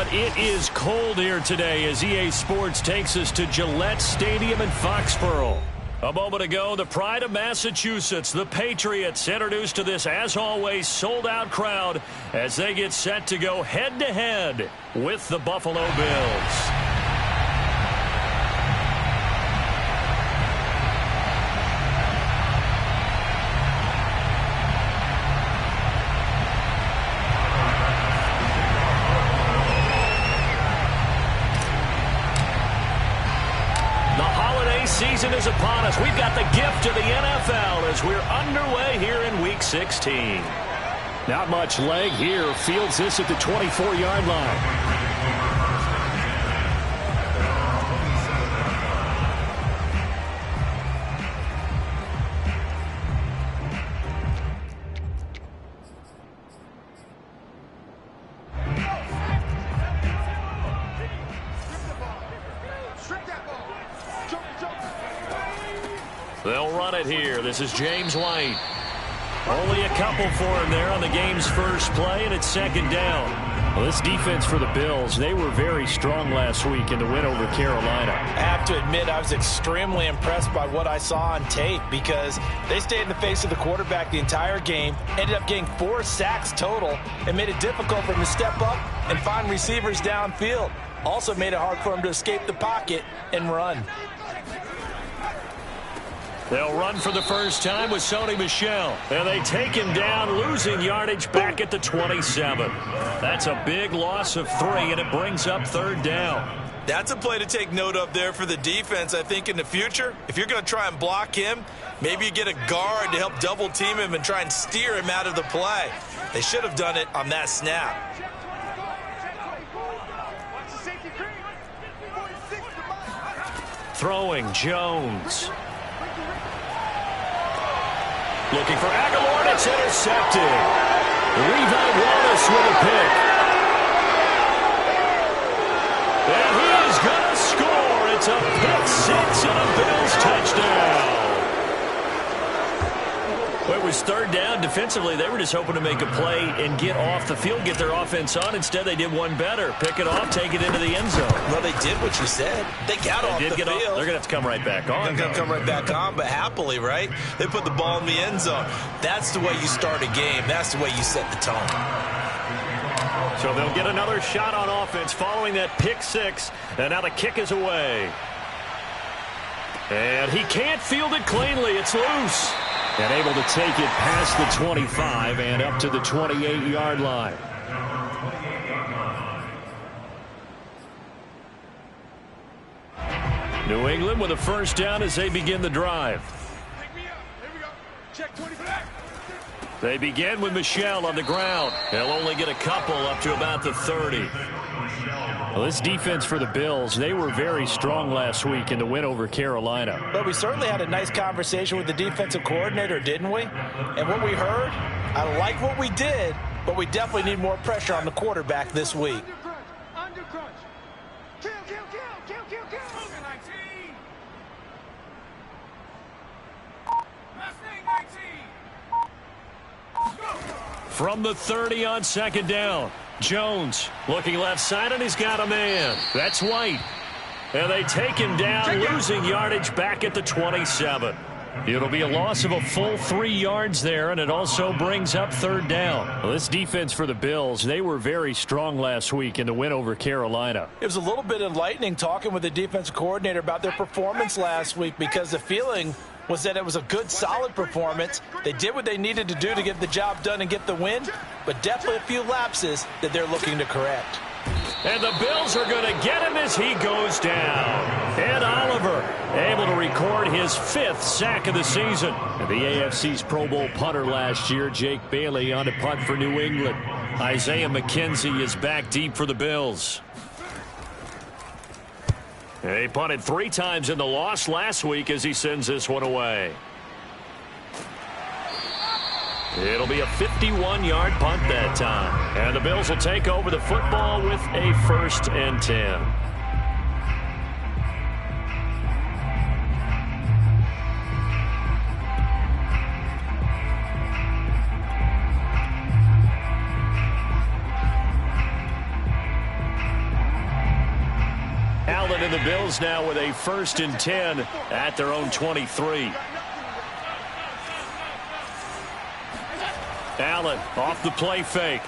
But it is cold here today as EA Sports takes us to Gillette Stadium in Foxborough. A moment ago, the pride of Massachusetts, the Patriots, introduced to this, as always, sold-out crowd as they get set to go head-to-head with the Buffalo Bills. Season is upon us. We've got the gift of the NFL as we're underway here in Week 16. Not much leg here. Fields this at the 24-yard line. They'll run it here. This is James White. Only a couple for him there on the game's first play, and it's second down. Well, this defense for the Bills, they were very strong last week in the win over Carolina. I have to admit, I was extremely impressed by what I saw on tape because they stayed in the face of the quarterback the entire game, ended up getting 4 sacks total, and made it difficult for him to step up and find receivers downfield. Also made it hard for him to escape the pocket and run. They'll run for the first time with Sony Michel. And they take him down, losing yardage back at the 27. That's a big loss of 3, and it brings up third down. That's a play to take note of there for the defense, I think, in the future. If you're going to try and block him, maybe you get a guard to help double team him and try and steer him out of the play. They should have done it on that snap. Throwing Jones. Looking for Aguilar, and it's intercepted. Levi Wallace with a pick. And he is going to score. It's a pick 6 and a Bills touchdown. Well, it was third down. Defensively, they were just hoping to make a play and get off the field, get their offense on. Instead, they did one better. Pick it off, take it into the end zone. Well, they did what you said. They got off the field. They're going to have to come right back on. They're going to come right back on, but happily, right? They put the ball in the end zone. That's the way you start a game. That's the way you set the tone. So they'll get another shot on offense following that pick 6, and now the kick is away. And he can't field it cleanly. It's loose. And able to take it past the 25 and up to the 28-yard line. New England with a first down as they begin the drive. They begin with Michel on the ground. They'll only get a couple up to about the 30. Well, this defense for the Bills, they were very strong last week in the win over Carolina. But we certainly had a nice conversation with the defensive coordinator, didn't we? And what we heard, I like what we did, but we definitely need more pressure on the quarterback this week. Under crunch. Kill. From the 30 on second down. Jones looking left side, and he's got a man. That's White. And they take him down, losing yardage back at the 27. It'll be a loss of a full 3 yards there, and it also brings up third down. Well, this defense for the Bills, they were very strong last week in the win over Carolina. It was a little bit enlightening talking with the defensive coordinator about their performance last week because the feeling was that it was a good, solid performance. They did what they needed to do to get the job done and get the win, but definitely a few lapses that they're looking to correct. And the Bills are going to get him as he goes down. Ed Oliver able to record his 5th sack of the season. And the AFC's Pro Bowl punter last year, Jake Bailey, on to punt for New England. Isaiah McKenzie is back deep for the Bills. He punted 3 times in the loss last week as he sends this one away. It'll be a 51-yard punt that time. And the Bills will take over the football with a 1st and 10. Allen and the Bills now with a 1st and 10 at their own 23. Allen off the play fake.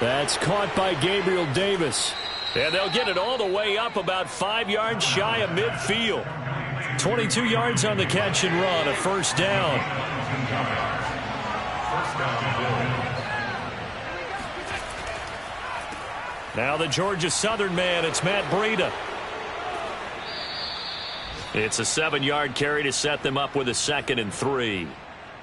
That's caught by Gabriel Davis. And they'll get it all the way up about 5 yards shy of midfield. 22 yards on the catch and run, a 1st down. Now the Georgia Southern man, it's Matt Breida. It's a 7-yard carry to set them up with a 2nd and 3.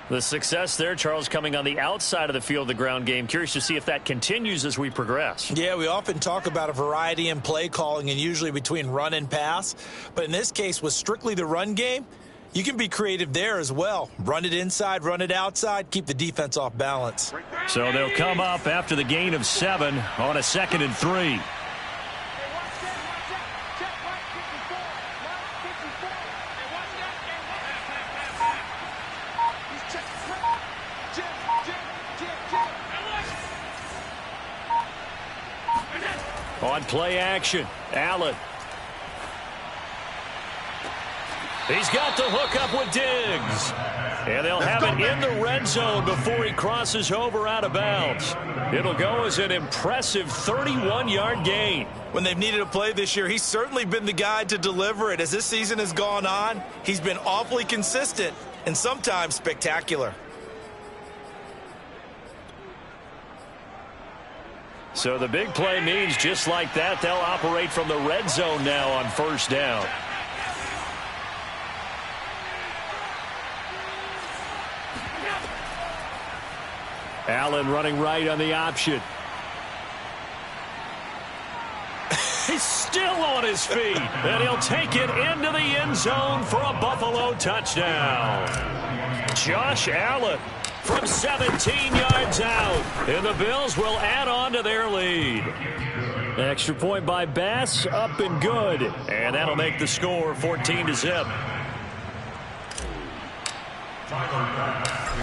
The success there, Charles, coming on the outside of the field, the ground game. Curious to see if that continues as we progress. Yeah, we often talk about a variety in play calling and usually between run and pass. But in this case, with strictly the run game, you can be creative there as well. Run it inside, run it outside, keep the defense off balance. So they'll come up after the gain of 7 on a 2nd and 3. On play action, Allen. He's got the hook up with Diggs. And they'll have it in the red zone before he crosses over out of bounds. It'll go as an impressive 31-yard gain. When they've needed a play this year, he's certainly been the guy to deliver it. As this season has gone on, he's been awfully consistent and sometimes spectacular. So the big play means just like that, they'll operate from the red zone now on 1st down. Allen running right on the option. He's still on his feet, and he'll take it into the end zone for a Buffalo touchdown. Josh Allen from 17 yards out, and the Bills will add on to their lead. Extra point by Bass, up and good, and that'll make the score 14-0.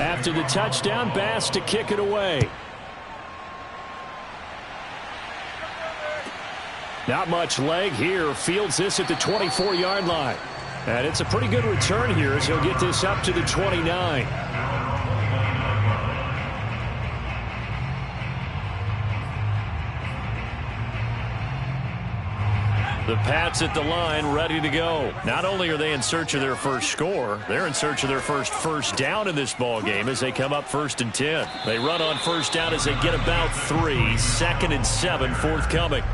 After the touchdown, Bass to kick it away. Not much leg here. Fields this at the 24-yard line. And it's a pretty good return here as he'll get this up to the 29. The Pats at the line, ready to go. Not only are they in search of their first score, they're in search of their first down in this ball game as they come up 1st and 10. They run on 1st down as they get about 3. 2nd and 7 forthcoming.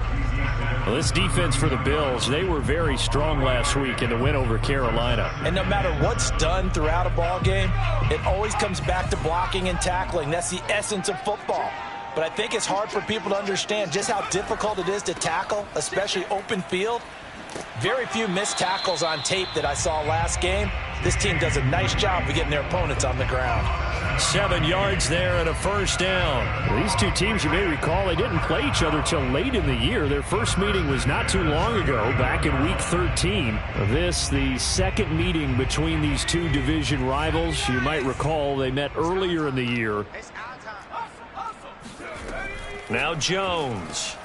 Well, this defense for the Bills, they were very strong last week in the win over Carolina. And no matter what's done throughout a ball game, it always comes back to blocking and tackling. That's the essence of football. But I think it's hard for people to understand just how difficult it is to tackle, especially open field. Very few missed tackles on tape that I saw last game. This team does a nice job of getting their opponents on the ground. 7 yards there and a 1st down. These two teams, you may recall, they didn't play each other till late in the year. Their first meeting was not too long ago, back in Week 13. This, the second meeting between these two division rivals. You might recall they met earlier in the year. Now Jones.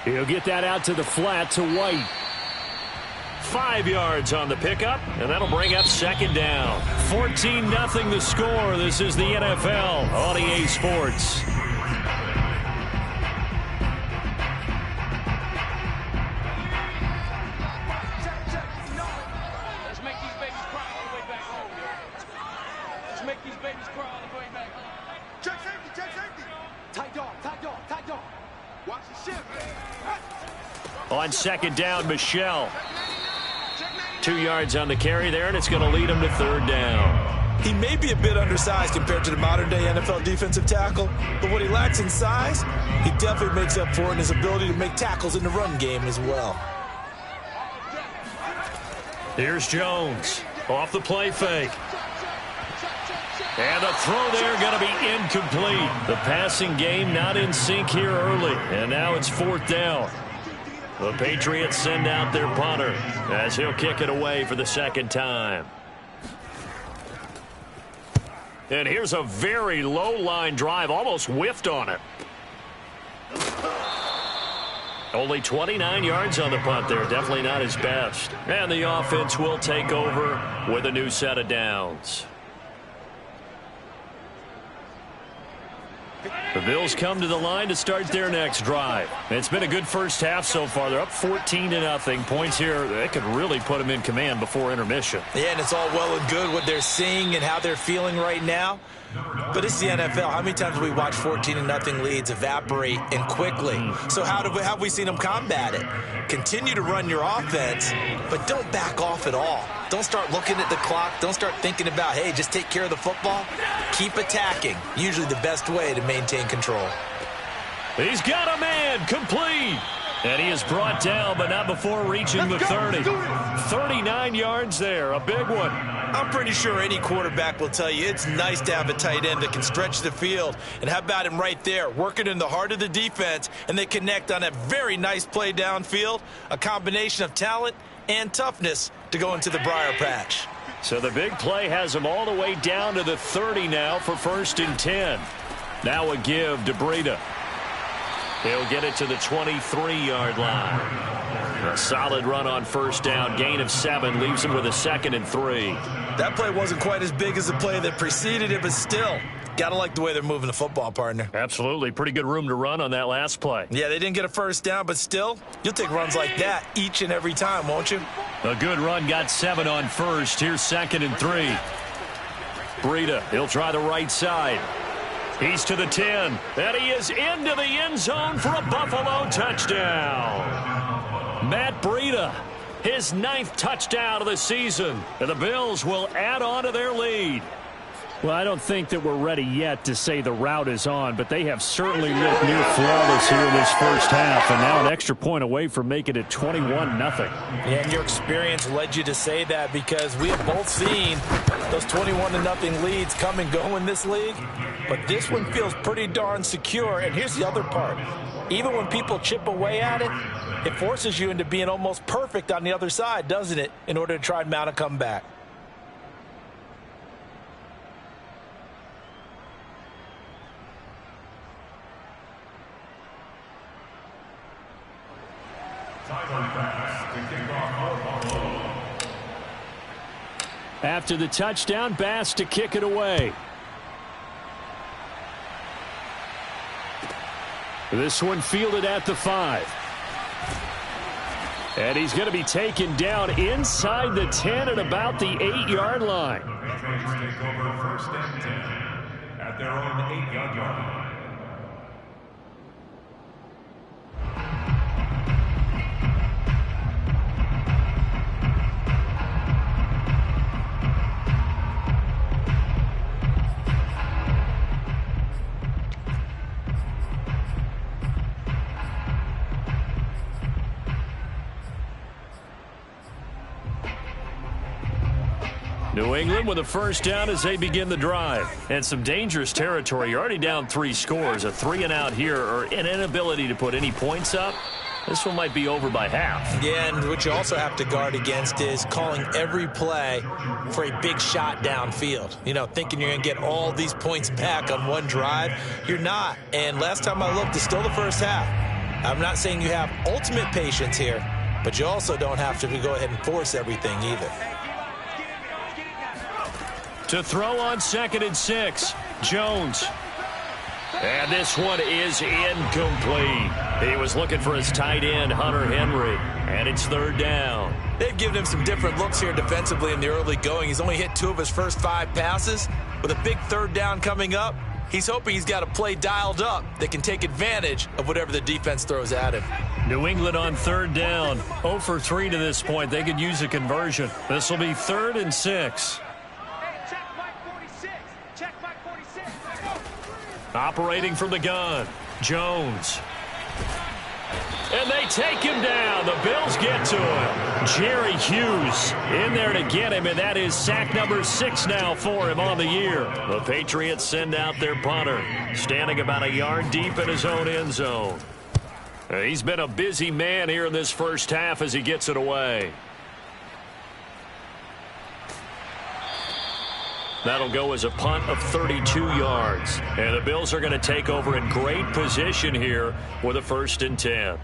He'll get that out to the flat to White. 5 yards on the pickup, and that'll bring up 2nd down. 14-0 the score. This is the NFL on EA Sports. Let's make these babies cry all the way back home. Let's make these babies cry all the way back home. Check safety, check safety. Tight dog, tight dog, tight dog. Watch the shift. On 2nd down, Michelle. 2 yards on the carry there, and it's going to lead him to 3rd down. He may be a bit undersized compared to the modern-day NFL defensive tackle, but what he lacks in size, he definitely makes up for in his ability to make tackles in the run game as well. Here's Jones off the play fake. And the throw there going to be incomplete. The passing game not in sync here early, and now it's 4th down. The Patriots send out their punter as he'll kick it away for the 2nd time. And here's a very low line drive, almost whiffed on it. Only 29 yards on the punt there. Definitely not his best. And the offense will take over with a new set of downs. The Bills come to the line to start their next drive. It's been a good first half so far. They're up 14-0. Points here, they could really put them in command before intermission. Yeah, and it's all well and good what they're seeing and how they're feeling right now. But it's the NFL. How many times have we watched 14-0 leads evaporate and quickly? So how have we seen them combat it? Continue to run your offense, but don't back off at all. Don't start looking at the clock. Don't start thinking about, hey, just take care of the football. Keep attacking. Usually the best way to maintain control. He's got a man, complete. And he is brought down, but not before reaching the 30. 39 yards there, a big one. I'm pretty sure any quarterback will tell you it's nice to have a tight end that can stretch the field. And how about him right there, working in the heart of the defense, and they connect on a very nice play downfield, a combination of talent and toughness to go into the briar patch. So the big play has him all the way down to the 30 now for 1st and 10. Now a give to Breida. He'll get it to the 23-yard line. A solid run on 1st down. Gain of 7 leaves him with a 2nd and 3. That play wasn't quite as big as the play that preceded it, but still, gotta like the way they're moving the football, partner. Absolutely. Pretty good room to run on that last play. Yeah, they didn't get a 1st down, but still, you'll take runs like that each and every time, won't you? A good run, got 7 on 1st. Here's 2nd and 3. Breida, he'll try the right side. He's to the 10, and he is into the end zone for a Buffalo touchdown. Matt Breida, his 9th touchdown of the season, and the Bills will add on to their lead. Well, I don't think that we're ready yet to say the route is on, but they have certainly looked near flawless here in this first half, and now an extra point away from making it 21-0. Yeah, and your experience led you to say that because we have both seen those 21-0 leads come and go in this league, but this one feels pretty darn secure. And here's the other part. Even when people chip away at it, it forces you into being almost perfect on the other side, doesn't it, in order to try and mount a comeback. After the touchdown, Bass to kick it away. This one fielded at the 5. And he's going to be taken down inside the 10 at about the 8-yard line. Patriots take over 1st and 10 at their own 8-yard line. New England with a 1st down as they begin the drive. And some dangerous territory. You're already down 3 scores. A 3-and-out here, or an inability to put any points up. This one might be over by half. Yeah, and what you also have to guard against is calling every play for a big shot downfield. You know, thinking you're going to get all these points back on one drive. You're not. And last time I looked, it's still the first half. I'm not saying you have ultimate patience here, but you also don't have to go ahead and force everything either. To throw on 2nd and 6, Jones. And this one is incomplete. He was looking for his tight end, Hunter Henry, and it's 3rd down. They've given him some different looks here defensively in the early going. He's only hit 2 of his first 5 passes. With a big 3rd down coming up, he's hoping he's got a play dialed up that can take advantage of whatever the defense throws at him. New England on 3rd down. 0 for 3 to this point. They could use a conversion. This will be 3rd and 6. Operating from the gun, Jones. And they take him down. The Bills get to him. Jerry Hughes in there to get him, and that is sack number 6 now for him on the year. The Patriots send out their punter, standing about a yard deep in his own end zone. He's been a busy man here in this first half as he gets it away. That'll go as a punt of 32 yards. And the Bills are going to take over in great position here with a 1st and 10.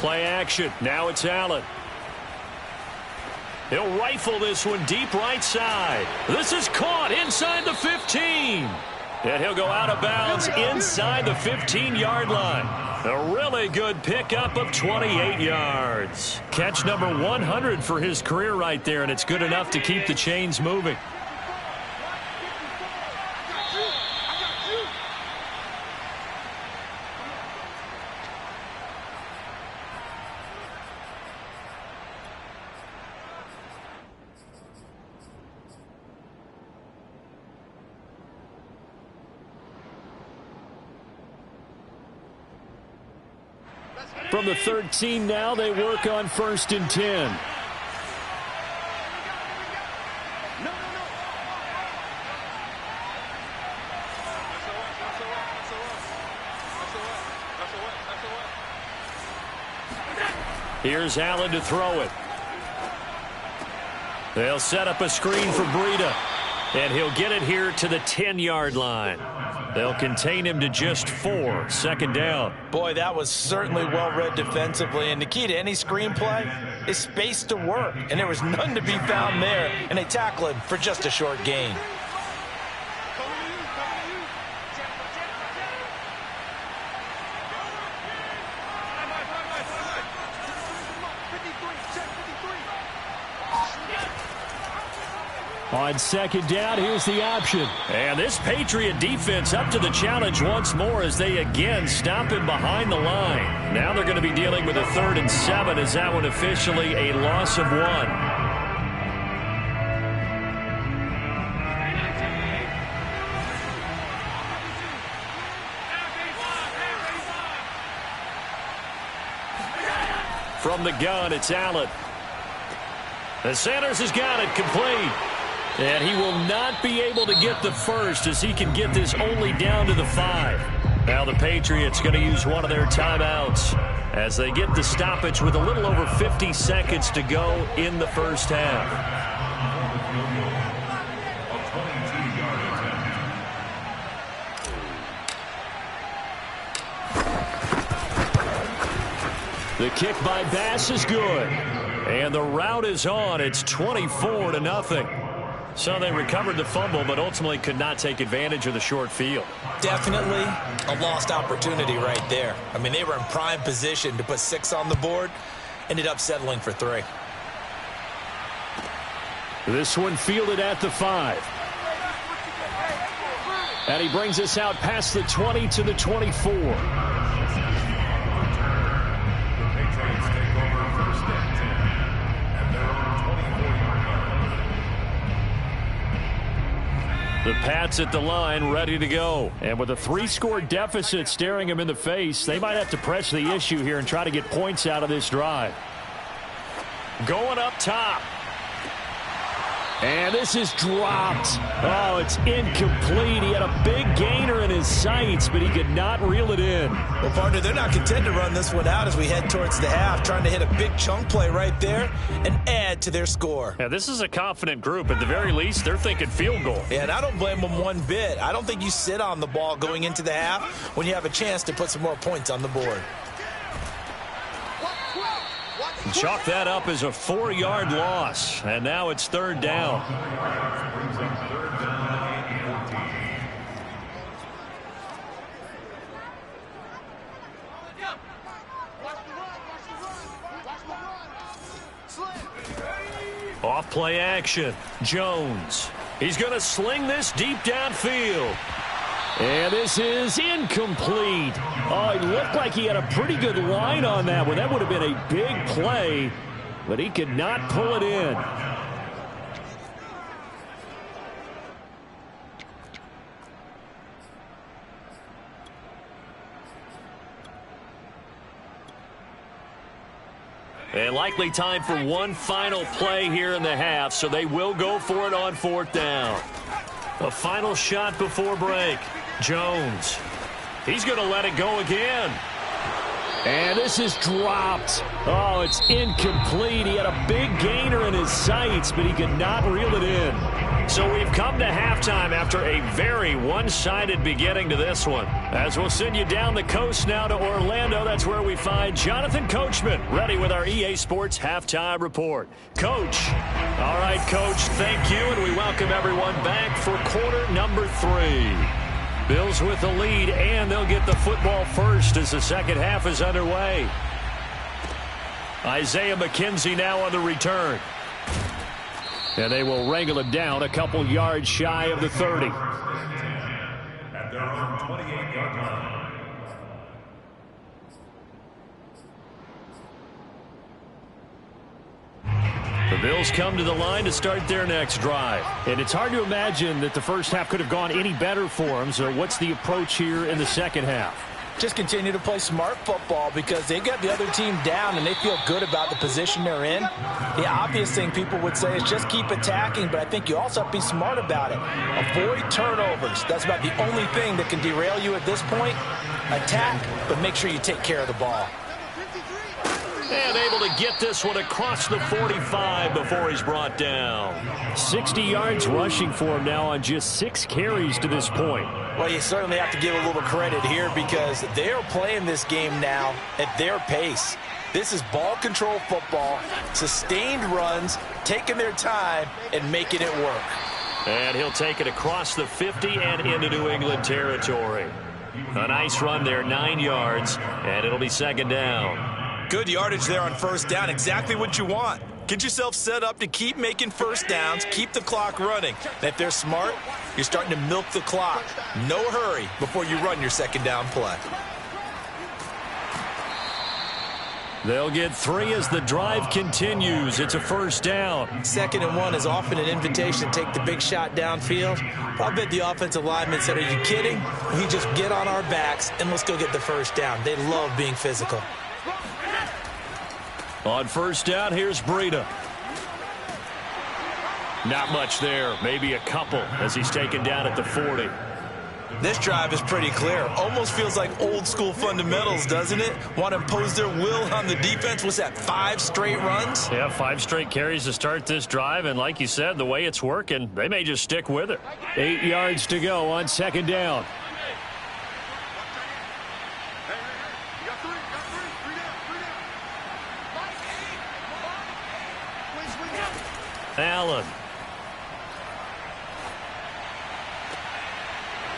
Play action. Now it's Allen. He'll rifle this one deep right side. This is caught inside the 15. And he'll go out of bounds inside the 15-yard line. A really good pickup of 28 yards. Catch number 100 for his career right there, and it's good enough to keep the chains moving. From the 13 now, they work on 1st and 10. Here's Allen to throw it. They'll set up a screen for Breida, and he'll get it here to the 10-yard line. They'll contain him to just 4. 2nd down. Boy, that was certainly well-read defensively, and the key to any screenplay is space to work, and there was none to be found there, and they tackle him for just a short gain. On 2nd down, here's the option. And this Patriot defense up to the challenge once more as they again stop him behind the line. Now they're going to be dealing with a 3rd and 7 as that one officially a loss of 1. From the gun, it's Allen. The Sanders has got it complete. And he will not be able to get the first as he can get this only down to the 5. Now the Patriots going to use one of their timeouts as they get the stoppage with a little over 50 seconds to go in the first half. The kick by Bass is good. And the route is on. It's 24-0. So they recovered the fumble, but ultimately could not take advantage of the short field. Definitely a lost opportunity right there. I mean, they were in prime position to put 6 on the board. Ended up settling for 3. This one fielded at the 5. And he brings us out past the 20 to the 24. The Pats at the line, ready to go. And with a 3-score deficit staring them in the face, they might have to press the issue here and try to get points out of this drive. Going up top. And this is dropped. Oh, it's incomplete. He had a big gainer in his sights, but he could not reel it in. Well, partner, they're not content to run this one out as we head towards the half, trying to hit a big chunk play right there and add to their score. Yeah, this is a confident group. At the very least, they're thinking field goal. Yeah, and I don't blame them one bit. I don't think you sit on the ball going into the half when you have a chance to put some more points on the board. Chalk that up as a 4-yard loss. And now it's 3rd down. Off play action. Jones. He's going to sling this deep downfield. And this is incomplete. Oh, it looked like he had a pretty good line on that one. That would have been a big play, but he could not pull it in. And likely time for one final play here in the half, so they will go for it on 4th down. A final shot before break. Jones. He's going to let it go again. And this is dropped. Oh, it's incomplete. He had a big gainer in his sights, but he could not reel it in. So we've come to halftime after a very one-sided beginning to this one. As we'll send you down the coast now to Orlando, that's where we find Jonathan Coachman, ready with our EA Sports Halftime Report. Coach. All right, Coach, thank you, and we welcome everyone back for quarter number 3. Bills with the lead, and they'll get the football first as the second half is underway. Isaiah McKenzie now on the return. And they will wrangle him down a couple yards shy of the 30. At their own 28-yard line. The Bills come to the line to start their next drive. And it's hard to imagine that the first half could have gone any better for them. So what's the approach here in the second half? Just continue to play smart football because they got the other team down and they feel good about the position they're in. The obvious thing people would say is just keep attacking, but I think you also have to be smart about it. Avoid turnovers. That's about the only thing that can derail you at this point. Attack, but make sure you take care of the ball. And able to get this one across the 45 before he's brought down. 60 yards rushing for him now on just 6 carries to this point. Well, you certainly have to give a little credit here because they're playing this game now at their pace. This is ball control football, sustained runs, taking their time, and making it work. And he'll take it across the 50 and into New England territory. A nice run there, 9 yards, and it'll be second down. Good yardage there on first down. Exactly what you want. Get yourself set up to keep making first downs, keep the clock running. And if they're smart, you're starting to milk the clock. No hurry before you run your second down play. They'll get 3 as the drive continues. It's a first down. 2nd and 1 is often an invitation to take the big shot downfield. I bet the offensive lineman said, are you kidding? We just get on our backs and let's go get the first down. They love being physical. On first down, here's Breida. Not much there, maybe a couple as he's taken down at the 40. This drive is pretty clear. Almost feels like old school fundamentals, doesn't it? Want to impose their will on the defense. What's that, 5 straight runs? Yeah, 5 straight carries to start this drive. And like you said, the way it's working, they may just stick with it. 8 yards to go on second down. Allen.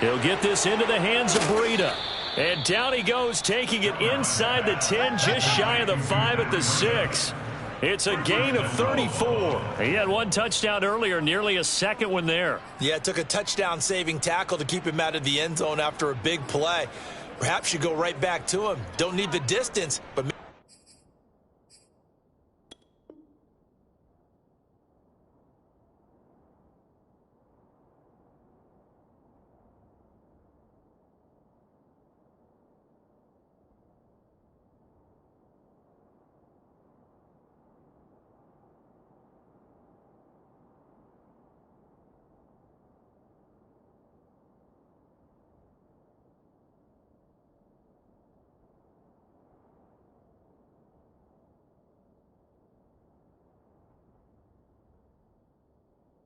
He'll get this into the hands of Breida. And down he goes, taking it inside the 10, just shy of the 5 at the 6. It's a gain of 34. He had 1 touchdown earlier, nearly a second one there. Yeah, it took a touchdown-saving tackle to keep him out of the end zone after a big play. Perhaps you go right back to him. Don't need the distance, but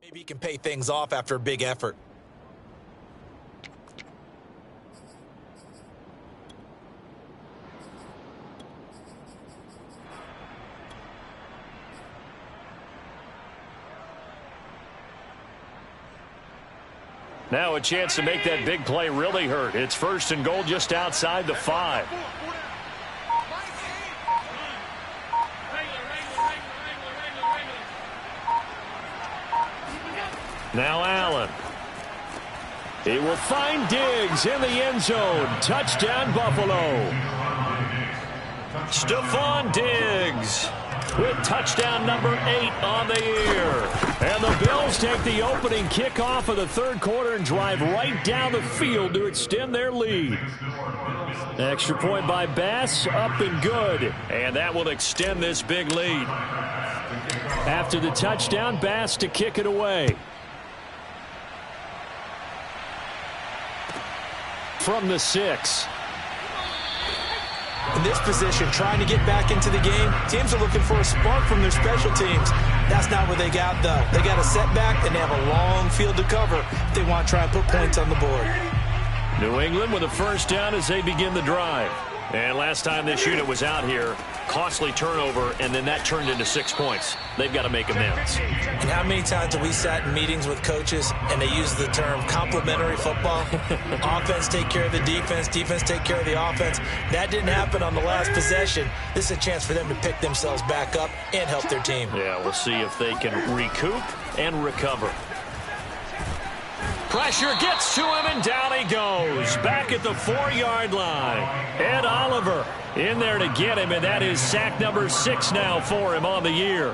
maybe he can pay things off after a big effort. Now a chance to make that big play really hurt. It's 1st and goal just outside the 5. Now Allen. He will find Diggs in the end zone. Touchdown, Buffalo. Stephon Diggs with touchdown number 8 on the year. And the Bills take the opening kickoff of the 3rd quarter and drive right down the field to extend their lead. Extra point by Bass, up and good. And that will extend this big lead. After the touchdown, Bass to kick it away. From the 6. In this position, trying to get back into the game, teams are looking for a spark from their special teams. That's not what they got, though. They got a setback, and they have a long field to cover if they want to try and put points on the board. New England with a first down as they begin the drive. And last time this unit was out here, costly turnover, and then that turned into 6 points. They've got to make amends. And how many times have we sat in meetings with coaches and they use the term complementary football? Offense take care of the defense, defense take care of the offense. That didn't happen on the last possession. This is a chance for them to pick themselves back up and help their team. Yeah, we'll see if they can recoup and recover. Pressure gets to him, and down he goes. Back at the 4-yard line. Ed Oliver in there to get him, and that is sack number 6 now for him on the year.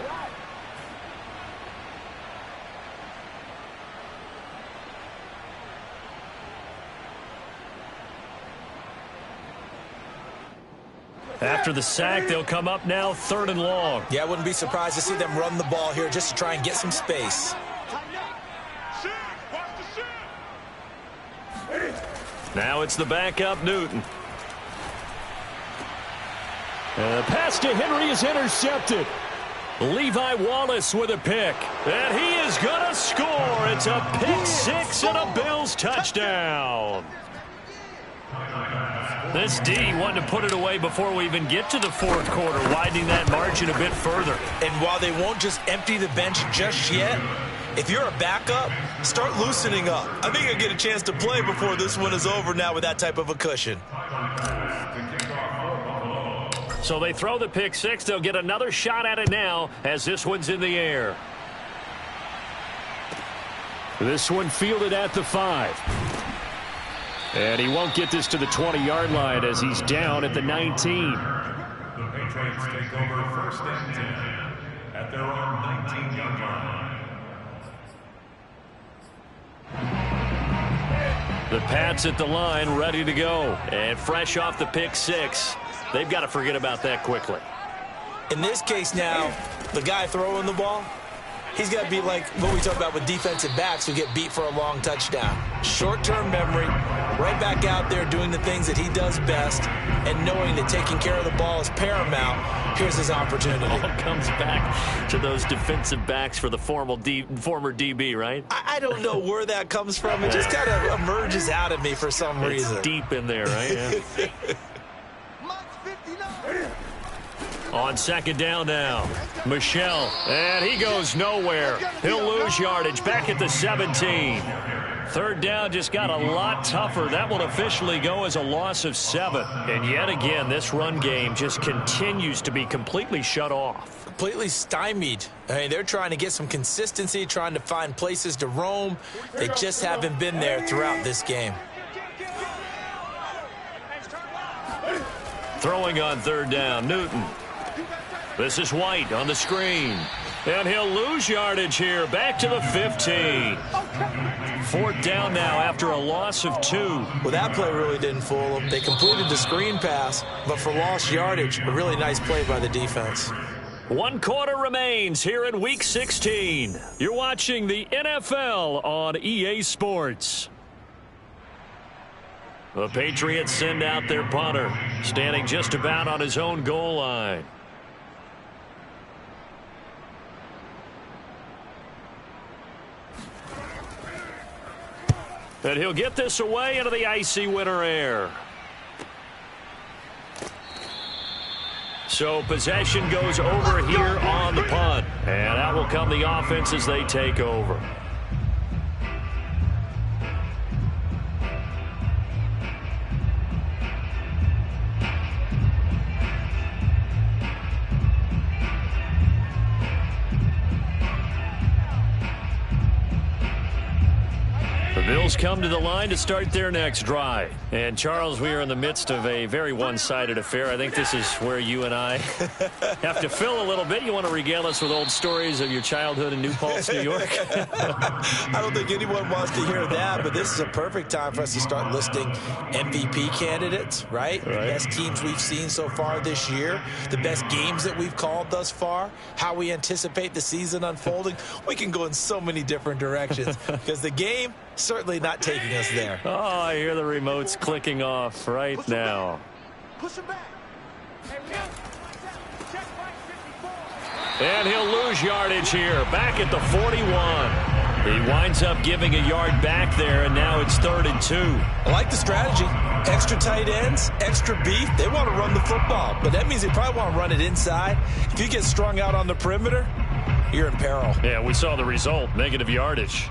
After the sack, they'll come up now 3rd and long. Yeah, I wouldn't be surprised to see them run the ball here just to try and get some space. Now it's the backup, Newton. Pass to Henry is intercepted. Levi Wallace with a pick. And he is going to score. It's a pick 6 and a Bills touchdown. This D wanted to put it away before we even get to the 4th quarter, widening that margin a bit further. And while they won't just empty the bench just yet, if you're a backup, start loosening up. I think you'll get a chance to play before this one is over now with that type of a cushion. So they throw the pick 6. They'll get another shot at it now as this one's in the air. This one fielded at the 5. And he won't get this to the 20-yard line as he's down at the 19. The Patriots take over 1st and 10 at their own 19-yard line. The Pats at the line, ready to go. And fresh off the pick 6. They've got to forget about that quickly. In this case now, the guy throwing the ball, he's got to be like what we talk about with defensive backs who get beat for a long touchdown. Short-term memory, right back out there doing the things that he does best, and knowing that taking care of the ball is paramount. Here's his opportunity. It all comes back to those defensive backs for the former DB, right? I don't know where that comes from. It just kind of emerges out of me for some reason. It's deep in there, right? Yeah. On 2nd down now, Michelle, and he goes nowhere. He'll lose yardage back at the 17. 3rd down just got a lot tougher. That will officially go as a loss of 7. And yet again, this run game just continues to be completely shut off. Completely stymied. I mean, they're trying to get some consistency, trying to find places to roam. They just haven't been there throughout this game. Throwing on 3rd down, Newton. This is White on the screen. And he'll lose yardage here. Back to the 15. 4th down now after a loss of 2. Well, that play really didn't fool them. They completed the screen pass, but for lost yardage, a really nice play by the defense. 1 quarter remains here in Week 16. You're watching the NFL on EA Sports. The Patriots send out their punter, standing just about on his own goal line. And he'll get this away into the icy winter air. So possession goes over here on the punt. And out will come the offense as they take over. Bills come to the line to start their next drive. And, Charles, we are in the midst of a very one-sided affair. I think this is where you and I have to fill a little bit. You want to regale us with old stories of your childhood in New Paltz, New York? I don't think anyone wants to hear that, but this is a perfect time for us to start listing MVP candidates, right? The best teams we've seen so far this year, the best games that we've called thus far, how we anticipate the season unfolding. We can go in so many different directions because the game certainly not taking us there. Oh, I hear the remotes clicking off right now. Push him back. And he'll lose yardage here, back at the 41. He winds up giving a yard back there, and now it's 3rd and 2. I like the strategy. Extra tight ends, extra beef. They want to run the football, but that means they probably want to run it inside. If you get strung out on the perimeter, you're in peril. Yeah, we saw the result, negative yardage.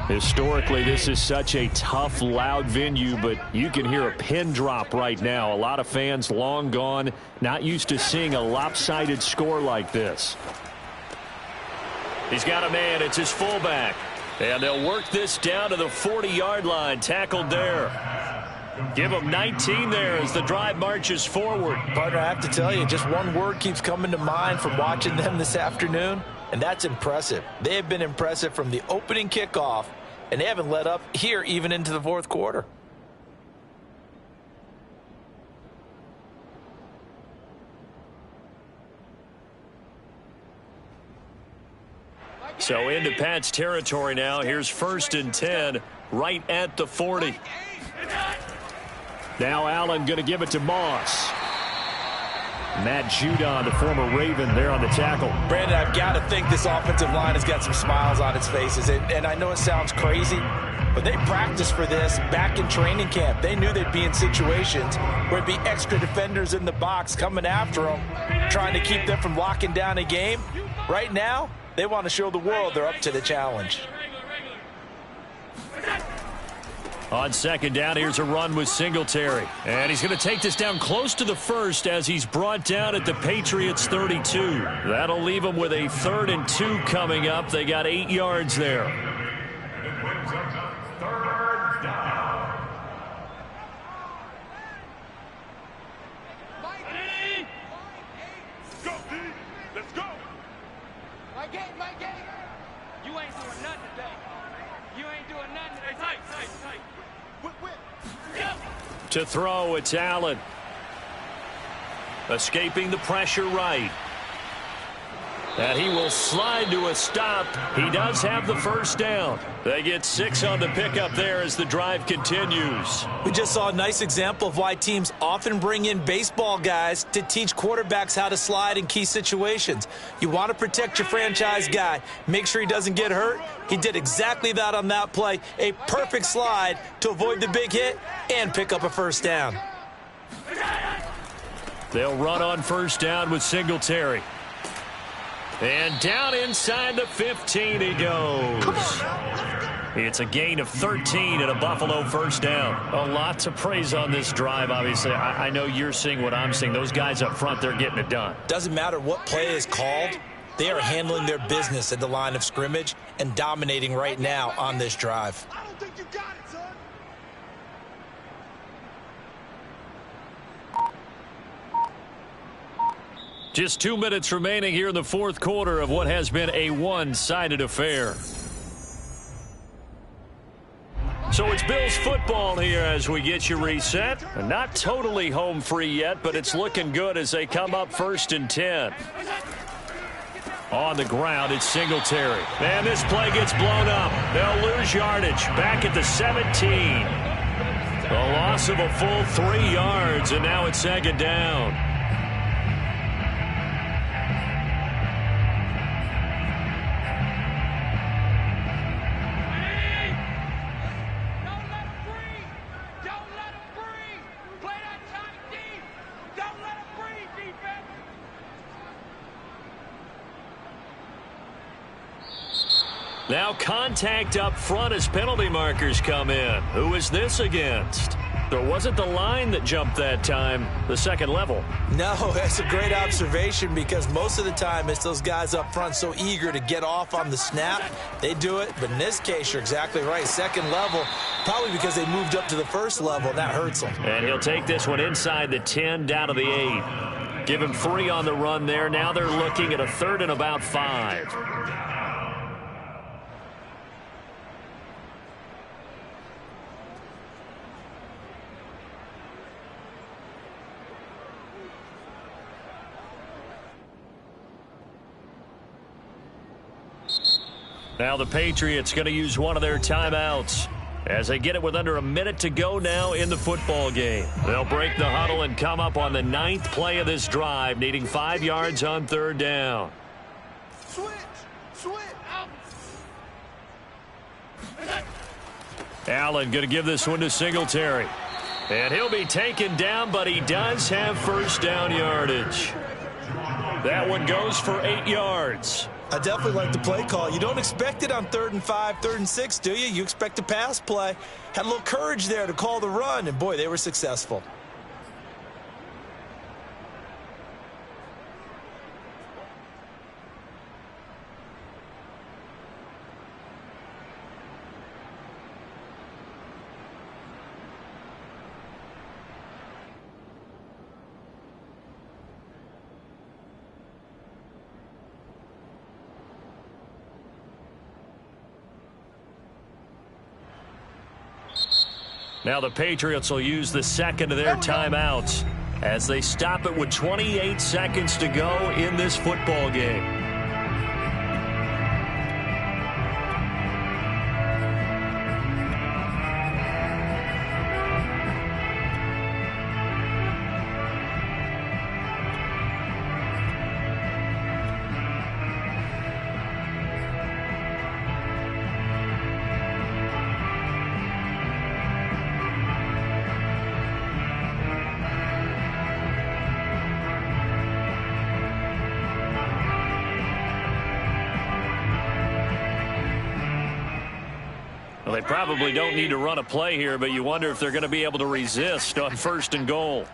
Historically, this is such a tough, loud venue, but you can hear a pin drop right now. A lot of fans long gone, not used to seeing a lopsided score like this. He's got a man. It's his fullback. And they'll work this down to the 40-yard line. Tackled there. Give him 19 there as the drive marches forward. Partner, I have to tell you, just one word keeps coming to mind from watching them this afternoon, and that's impressive. They have been impressive from the opening kickoff, and they haven't let up here even into the 4th quarter. So into Pat's territory now. Here's 1st and 10 right at the 40. Now Allen going to give it to Moss. Matt Judon, the former Raven, there on the tackle. Brandon, I've got to think this offensive line has got some smiles on its faces. And I know it sounds crazy, but they practiced for this back in training camp. They knew they'd be in situations where it'd be extra defenders in the box coming after them, trying to keep them from locking down a game. Right now, they want to show the world they're up to the challenge. On 2nd down, here's a run with Singletary. And he's going to take this down close to the 1st as he's brought down at the Patriots 32. That'll leave him with a 3rd and 2 coming up. They got 8 yards there. It brings up 3rd down. Go, D. Let's go. My game. You ain't doing nothing today. You ain't doing nothing today. Tight. Whip. To throw, it's Allen. Escaping the pressure right. And he will slide to a stop. He does have the 1st down. They get 6 on the pickup there as the drive continues. We just saw a nice example of why teams often bring in baseball guys to teach quarterbacks how to slide in key situations. You want to protect your franchise guy. Make sure he doesn't get hurt. He did exactly that on that play. A perfect slide to avoid the big hit and pick up a 1st down. They'll run on 1st down with Singletary. And down inside the 15 he goes. It's a gain of 13 and a Buffalo 1st down. A lot to praise on this drive, obviously. I know you're seeing what I'm seeing. Those guys up front, they're getting it done. Doesn't matter what play is called. They are handling their business at the line of scrimmage and dominating right now on this drive. I don't think you got it, son. Just 2 minutes remaining here in the 4th quarter of what has been a one-sided affair. So it's Bills football here as we get you reset. Not totally home free yet, but it's looking good as they come up 1st and 10. On the ground, it's Singletary. And this play gets blown up. They'll lose yardage back at the 17. A loss of a full 3 yards, and now it's 2nd down. Now contact up front as penalty markers come in. Who is this against? There wasn't the line that jumped that time, the 2nd level. No, that's a great observation because most of the time it's those guys up front so eager to get off on the snap. They do it, but in this case, you're exactly right. 2nd level, probably because they moved up to the 1st level, and that hurts them. And he'll take this one inside the 10, down to the 8. Give him 3 on the run there. Now they're looking at a 3rd and about 5. Now the Patriots going to use one of their timeouts. as they get it with under a minute to go now in the football game. They'll break the huddle and come up on the 9th play of this drive, needing 5 yards on 3rd down. Allen going to give this one to Singletary. And he'll be taken down, but he does have first down yardage. That one goes for 8 yards. I definitely like the play call. You don't expect it on 3rd and 5, 3rd and 6, do you? You expect a pass play. Had a little courage there to call the run, and boy, they were successful. Now the Patriots will use the second of their timeouts as they stop it with 28 seconds to go in this football game. Well, they probably don't need to run a play here, but you wonder if they're going to be able to resist on 1st and goal.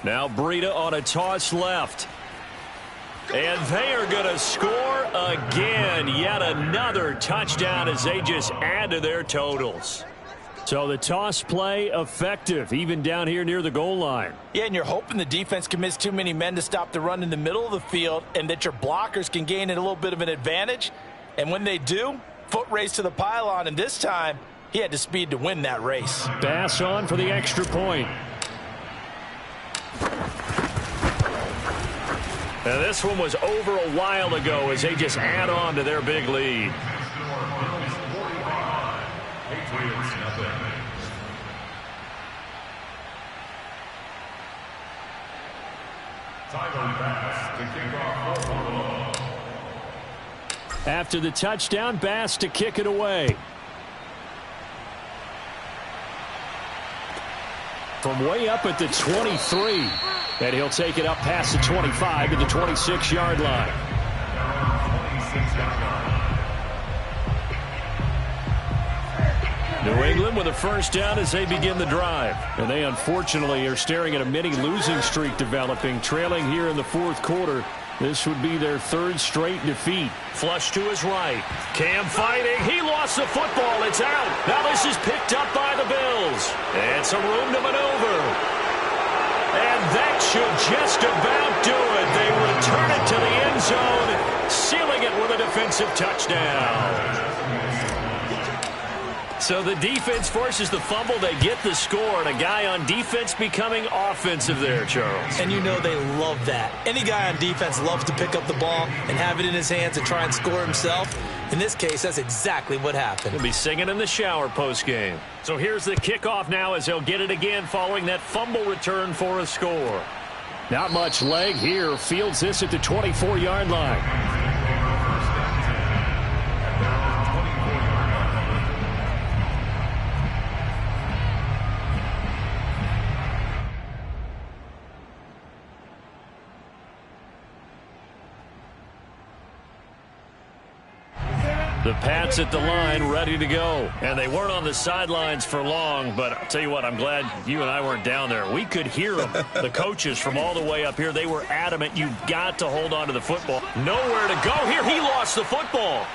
Now Breida on a toss left. And they are going to score again. Yet another touchdown as they just add to their totals. So the toss play effective, even down here near the goal line. Yeah, and you're hoping the defense commits too many men to stop the run in the middle of the field and that your blockers can gain a little bit of an advantage. And when they do, foot race to the pylon, and this time he had the speed to win that race. Bass on for the extra point. Now this one was over a while ago as they just add on to their big lead. After the touchdown, Bass to kick it away. From way up at the 23. And he'll take it up past the 25 to the 26-yard line. New England with a first down as they begin the drive. And they unfortunately are staring at a mini losing streak developing, trailing here in the 4th quarter. This would be their 3rd straight defeat. Flush to his right. Cam fighting. He lost the football. It's out. Now this is picked up by the Bills. And some room to maneuver. And that should just about do it. They return it to the end zone, sealing it with a defensive touchdown. So the defense forces the fumble. They get the score, and a guy on defense becoming offensive there, Charles. And you know they love that. Any guy on defense loves to pick up the ball and have it in his hands and try and score himself. In this case, that's exactly what happened. He'll be singing in the shower post-game. So here's the kickoff now as they'll get it again following that fumble return for a score. Not much leg here. Fields this at the 24-yard line. The Pats at the line, ready to go. And they weren't on the sidelines for long, but I'll tell you what, I'm glad you and I weren't down there. We could hear them, the coaches from all the way up here. They were adamant, you've got to hold on to the football. Nowhere to go here. He lost the football.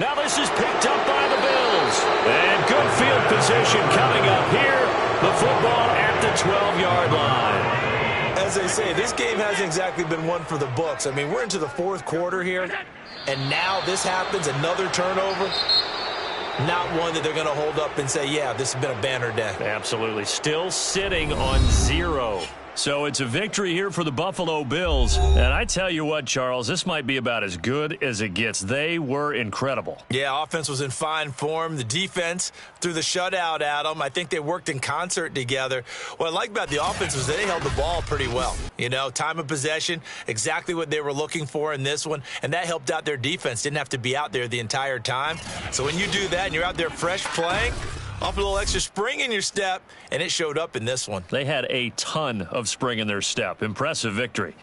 Now this is picked up by the Bills. And good field position coming up here. The football at the 12-yard line. As they say, this game hasn't exactly been one for the books. I mean, we're into the 4th quarter here. And now this happens, another turnover. Not one that they're going to hold up and say, yeah, this has been a banner day. Absolutely. Still sitting on 0. So it's a victory here for the Buffalo Bills. And I tell you what, Charles, this might be about as good as it gets. They were incredible. Yeah, offense was in fine form. The defense threw the shutout at them. I think they worked in concert together. What I like about the offense was they held the ball pretty well. You know, time of possession, exactly what they were looking for in this one. And that helped out their defense. Didn't have to be out there the entire time. So when you do that and you're out there fresh playing, off a little extra spring in your step, and it showed up in this one. They had a ton of spring in their step. Impressive victory.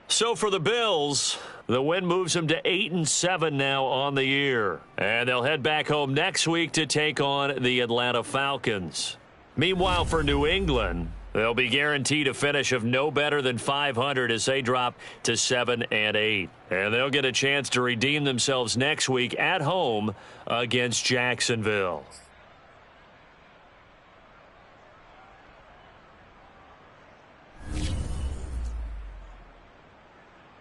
So for the Bills, the win moves them to 8-7 now on the year. And they'll head back home next week to take on the Atlanta Falcons. Meanwhile, for New England, they'll be guaranteed a finish of no better than 500 as they drop to 7-8. And they'll get a chance to redeem themselves next week at home against Jacksonville.